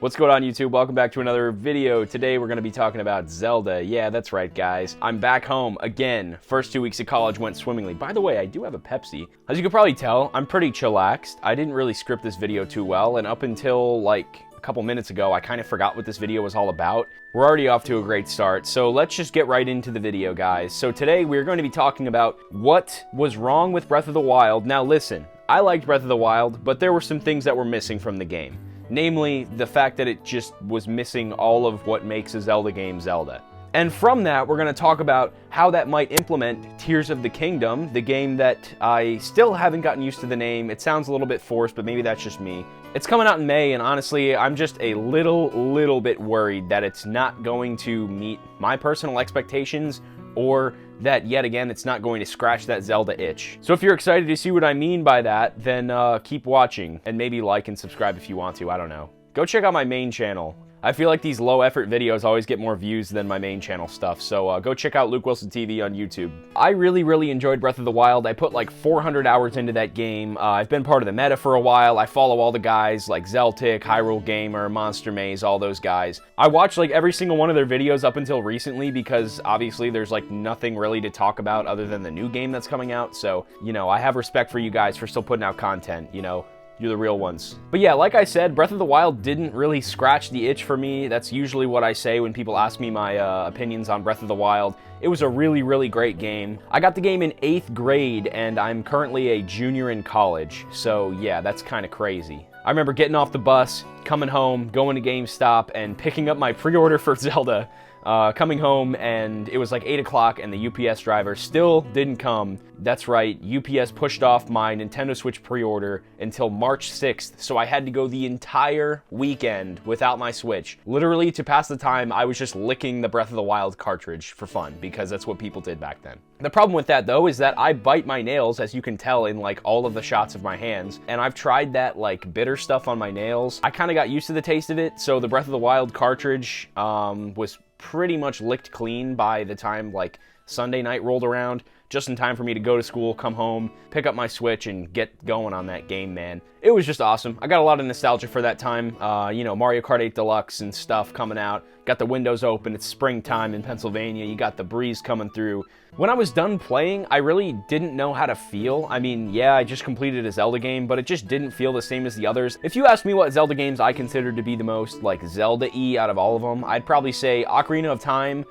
What's going on, YouTube? Welcome back to another video. Today we're going to be talking about Zelda. Yeah, that's right, guys. I'm back home again. First 2 weeks of college went swimmingly. By the way, I do have a Pepsi. As you can probably tell, I'm pretty chillaxed. I didn't really script this video too well, and up until like a couple minutes ago, I kind of forgot what this video was all about. We're already off to a great start, so let's just get right into the video, guys. So today we're going to be talking about what was wrong with Breath of the Wild. Now listen, I liked Breath of the Wild, but there were some things that were missing from the game. Namely, the fact that it just was missing all of what makes a Zelda game Zelda. And from that, we're going to talk about how that might implement Tears of the Kingdom, the game that I still haven't gotten used to the name. It sounds a little bit forced, but maybe that's just me. It's coming out in May, and honestly, I'm just a little bit worried that it's not going to meet my personal expectations, or that, yet again, it's not going to scratch that Zelda itch. So if you're excited to see what I mean by that, then keep watching, and maybe like and subscribe if you want to, I don't know. Go check out my main channel. I feel like these low-effort videos always get more views than my main channel stuff, so go check out Luke Wilson TV on YouTube. I really enjoyed Breath of the Wild. I put like 400 hours into that game. I've been part of the meta for a while. I follow all the guys like Zeltic, Hyrule Gamer, Monster Maze, all those guys. I watched like every single one of their videos up until recently because obviously there's like nothing really to talk about other than the new game that's coming out, so, you know, I have respect for you guys for still putting out content, you know. You're the real ones. But yeah, like I said, Breath of the Wild didn't really scratch the itch for me. That's usually what I say when people ask me my opinions on Breath of the Wild. It was a really great game. I got the game in 8th grade, and I'm currently a junior in college. So yeah, that's kind of crazy. I remember getting off the bus, coming home, going to GameStop, and picking up my pre-order for Zelda. Coming home, and it was like 8 o'clock, and the UPS driver still didn't come. That's right, UPS pushed off my Nintendo Switch pre-order until March 6th, so I had to go the entire weekend without my Switch. Literally, to pass the time, I was just licking the Breath of the Wild cartridge for fun, because that's what people did back then. The problem with that, though, is that I bite my nails, as you can tell in like all of the shots of my hands, and I've tried that like bitter stuff on my nails. I kind of got used to the taste of it, so the Breath of the Wild cartridge was pretty much licked clean by the time like Sunday night rolled around, just in time for me to go to school, come home, pick up my Switch, and get going on that game, man. It was just awesome. I got a lot of nostalgia for that time. You know, Mario Kart 8 Deluxe and stuff coming out. Got the windows open, it's springtime in Pennsylvania, you got the breeze coming through. When I was done playing, I really didn't know how to feel. I mean, yeah, I just completed a Zelda game, but it just didn't feel the same as the others. If you ask me what Zelda games I consider to be the most, like, Zelda-y out of all of them, I'd probably say Ocarina of Time,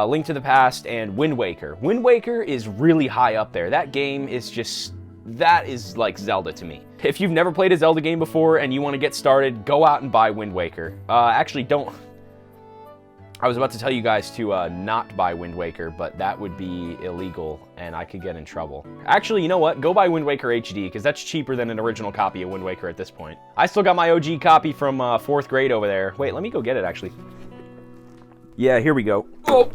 Link to the Past, and Wind Waker. Wind Waker is really high up there. That game is just... that is like Zelda to me. If you've never played a Zelda game before and you want to get started, go out and buy Wind Waker. Actually, don't... I was about to tell you guys to not buy Wind Waker, but that would be illegal, and I could get in trouble. Actually, you know what? Go buy Wind Waker HD, because that's cheaper than an original copy of Wind Waker at this point. I still got my OG copy from 4th grade over there. Wait, let me go get it, actually. Yeah, here we go. Oh!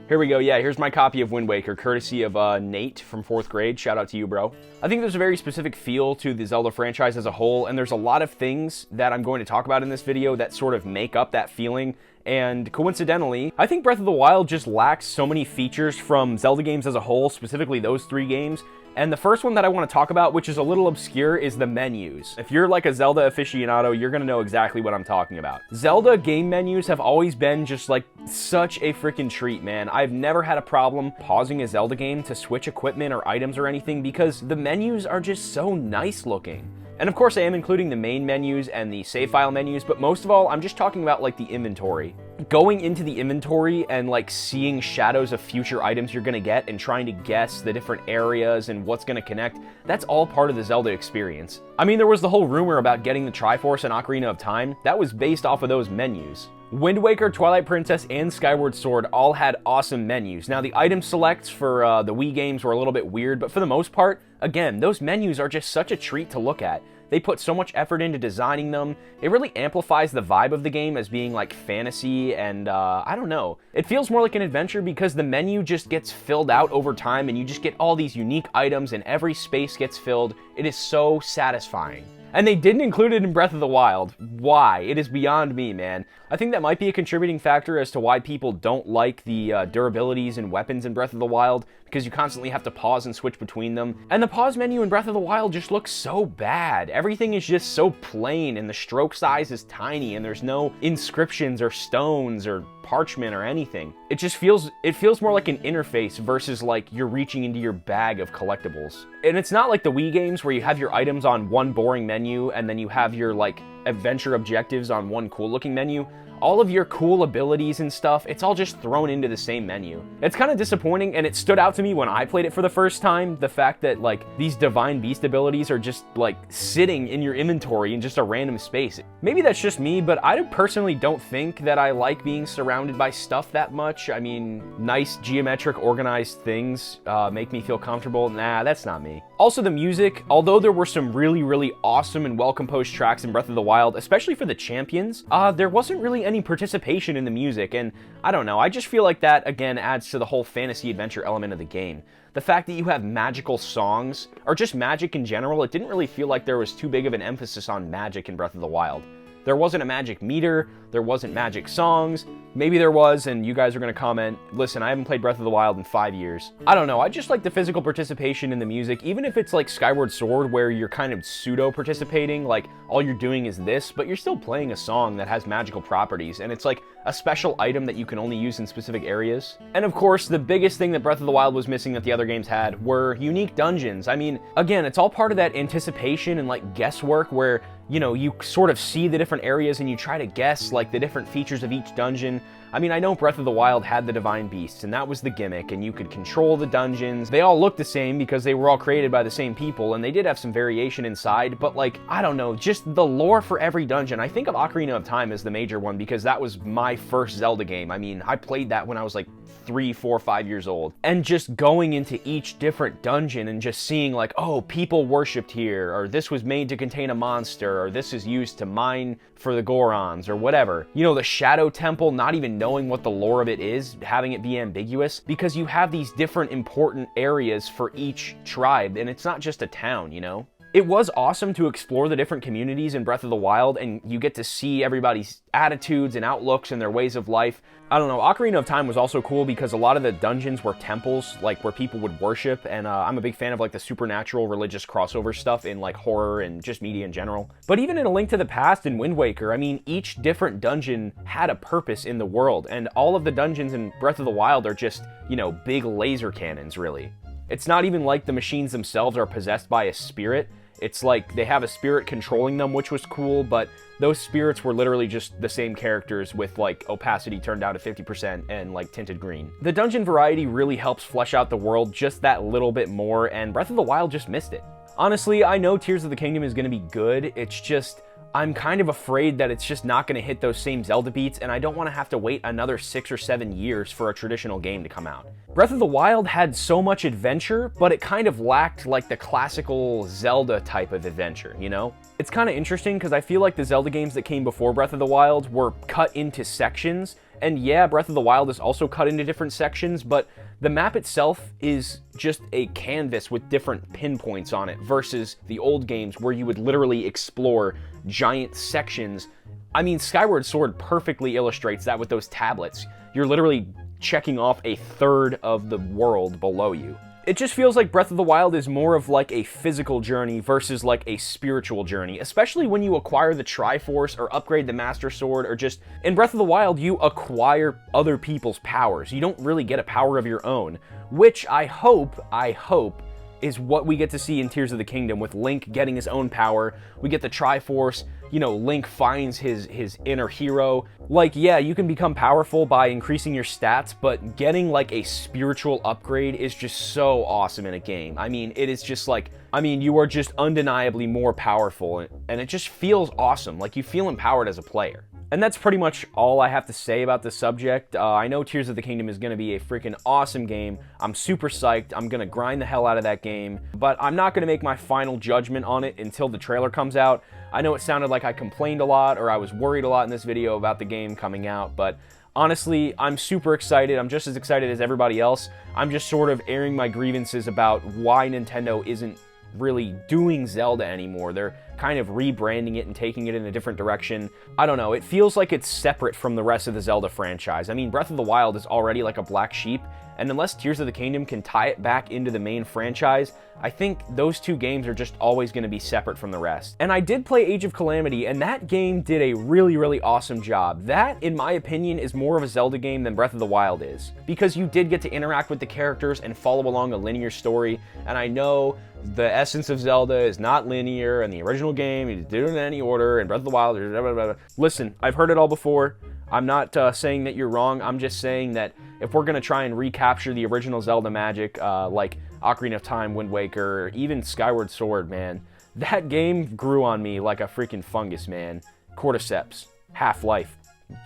Here we go, yeah, here's my copy of Wind Waker, courtesy of Nate from 4th grade. Shout out to you, bro. I think there's a very specific feel to the Zelda franchise as a whole, and there's a lot of things that I'm going to talk about in this video that sort of make up that feeling. And coincidentally, I think Breath of the Wild just lacks so many features from Zelda games as a whole, specifically those 3 games. And the first one that I want to talk about, which is a little obscure, is the menus. If you're like a Zelda aficionado, you're gonna know exactly what I'm talking about. Zelda game menus have always been just like such a freaking treat, man. I've never had a problem pausing a Zelda game to switch equipment or items or anything because the menus are just so nice looking. And of course I am including the main menus and the save file menus, but most of all, I'm just talking about like the inventory. Going into the inventory and like seeing shadows of future items you're gonna get and trying to guess the different areas and what's gonna connect, that's all part of the Zelda experience. I mean, there was the whole rumor about getting the Triforce and Ocarina of Time. That was based off of those menus. Wind Waker, Twilight Princess, and Skyward Sword all had awesome menus. Now, the item selects for the Wii games were a little bit weird, but for the most part, again, those menus are just such a treat to look at. They put so much effort into designing them. It really amplifies the vibe of the game as being like fantasy and I don't know. It feels more like an adventure because the menu just gets filled out over time and you just get all these unique items and every space gets filled. It is so satisfying. And they didn't include it in Breath of the Wild. Why? It is beyond me, man. I think that might be a contributing factor as to why people don't like the durabilities and weapons in Breath of the Wild, because you constantly have to pause and switch between them. And the pause menu in Breath of the Wild just looks so bad. Everything is just so plain, and the stroke size is tiny, and there's no inscriptions or stones or parchment or anything. It feels more like an interface versus like you're reaching into your bag of collectibles. And it's not like the Wii games where you have your items on one boring menu and then you have your like adventure objectives on one cool looking menu. All of your cool abilities and stuff, it's all just thrown into the same menu. It's kind of disappointing, and it stood out to me when I played it for the first time, the fact that like these Divine Beast abilities are just like sitting in your inventory in just a random space. Maybe that's just me, but I personally don't think that I like being surrounded by stuff that much. I mean, nice geometric organized things make me feel comfortable. Nah, that's not me. Also, the music, although there were some really awesome and well-composed tracks in Breath of the Wild, especially for the champions, there wasn't really any participation in the music, and I don't know, I just feel like that, again, adds to the whole fantasy adventure element of the game. The fact that you have magical songs, or just magic in general, it didn't really feel like there was too big of an emphasis on magic in Breath of the Wild. There wasn't a magic meter, there wasn't magic songs. Maybe there was, and you guys are gonna comment, listen, I haven't played Breath of the Wild in 5 years. I don't know, I just like the physical participation in the music, even if it's like Skyward Sword where you're kind of pseudo-participating, like all you're doing is this, but you're still playing a song that has magical properties, and it's like a special item that you can only use in specific areas. And of course, the biggest thing that Breath of the Wild was missing that the other games had were unique dungeons. I mean, again, it's all part of that anticipation and like guesswork where, you know, you sort of see the different areas and you try to guess like the different features of each dungeon. I mean, I know Breath of the Wild had the Divine Beasts, and that was the gimmick, and you could control the dungeons. They all looked the same because they were all created by the same people, and they did have some variation inside, but like, I don't know, just the lore for every dungeon. I think of Ocarina of Time as the major one because that was my first Zelda game. I mean, I played that when I was like 3, 4, 5 years old. And just going into each different dungeon and just seeing like, oh, people worshipped here, or this was made to contain a monster, or this is used to mine for the Gorons, or whatever. You know, the Shadow Temple, not even knowing what the lore of it is, having it be ambiguous, because you have these different important areas for each tribe, and it's not just a town, you know? It was awesome to explore the different communities in Breath of the Wild, and you get to see everybody's attitudes and outlooks and their ways of life. I don't know, Ocarina of Time was also cool because a lot of the dungeons were temples, like where people would worship, and I'm a big fan of like the supernatural religious crossover stuff in like horror and just media in general. But even in A Link to the Past and Wind Waker, I mean, each different dungeon had a purpose in the world, and all of the dungeons in Breath of the Wild are just, you know, big laser cannons, really. It's not even like the machines themselves are possessed by a spirit. It's like they have a spirit controlling them, which was cool, but those spirits were literally just the same characters with like opacity turned down to 50% and like tinted green. The dungeon variety really helps flesh out the world just that little bit more, and Breath of the Wild just missed it. Honestly, I know Tears of the Kingdom is going to be good, it's just, I'm kind of afraid that it's just not going to hit those same Zelda beats, and I don't want to have to wait another 6 or 7 years for a traditional game to come out. Breath of the Wild had so much adventure, but it kind of lacked like the classical Zelda type of adventure, you know? It's kind of interesting because I feel like the Zelda games that came before Breath of the Wild were cut into sections, and yeah, Breath of the Wild is also cut into different sections, but the map itself is just a canvas with different pinpoints on it versus the old games where you would literally explore giant sections. I mean, Skyward Sword perfectly illustrates that with those tablets. You're literally checking off a third of the world below you. It just feels like Breath of the Wild is more of like a physical journey versus like a spiritual journey, especially when you acquire the Triforce or upgrade the Master Sword, or just, in Breath of the Wild, you acquire other people's powers. You don't really get a power of your own, which I hope is what we get to see in Tears of the Kingdom, with Link getting his own power. We get the Triforce, you know, Link finds his inner hero. Like, yeah, you can become powerful by increasing your stats, but getting like a spiritual upgrade is just so awesome in a game. I mean, it is just like, I mean, you are just undeniably more powerful, and it just feels awesome. Like, you feel empowered as a player. And that's pretty much all I have to say about the subject. I know Tears of the Kingdom is going to be a freaking awesome game. I'm super psyched. I'm going to grind the hell out of that game. But I'm not going to make my final judgment on it until the trailer comes out. I know it sounded like I complained a lot, or I was worried a lot in this video about the game coming out, but honestly, I'm super excited. I'm just as excited as everybody else. I'm just sort of airing my grievances about why Nintendo isn't really doing Zelda anymore. They're kind of rebranding it and taking it in a different direction. I don't know, it feels like it's separate from the rest of the Zelda franchise. I mean, Breath of the Wild is already like a black sheep, and unless Tears of the Kingdom can tie it back into the main franchise, I think those two games are just always going to be separate from the rest. And I did play Age of Calamity, and that game did a really, really awesome job. That, in my opinion, is more of a Zelda game than Breath of the Wild is, because you did get to interact with the characters and follow along a linear story, and I know the essence of Zelda is not linear, and the original game, you did it in any order, and Breath of the Wild, blah, blah, blah. Listen, I've heard it all before. I'm not saying that you're wrong. I'm just saying that if we're going to try and recapture the original Zelda magic, like Ocarina of Time, Wind Waker, even Skyward Sword, man, that game grew on me like a freaking fungus, man. Cordyceps, Half-Life.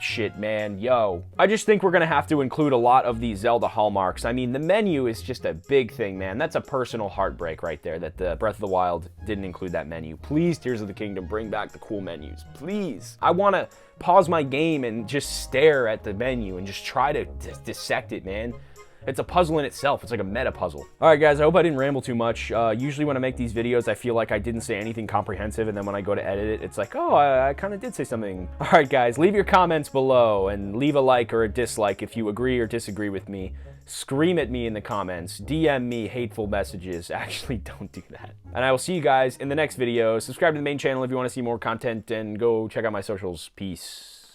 Shit, man, yo. I just think we're gonna have to include a lot of these Zelda hallmarks. I mean, the menu is just a big thing, man. That's a personal heartbreak right there, that the Breath of the Wild didn't include that menu. Please, Tears of the Kingdom, bring back the cool menus. Please. I wanna pause my game and just stare at the menu and just try to dissect it, man. It's a puzzle in itself. It's like a meta puzzle. All right, guys, I hope I didn't ramble too much. Usually when I make these videos, I feel like I didn't say anything comprehensive, and then when I go to edit it, it's like, oh, I kind of did say something. All right, guys, leave your comments below and leave a like or a dislike if you agree or disagree with me. Scream at me in the comments. DM me hateful messages. Actually, don't do that. And I will see you guys in the next video. Subscribe to the main channel if you want to see more content, and go check out my socials. Peace.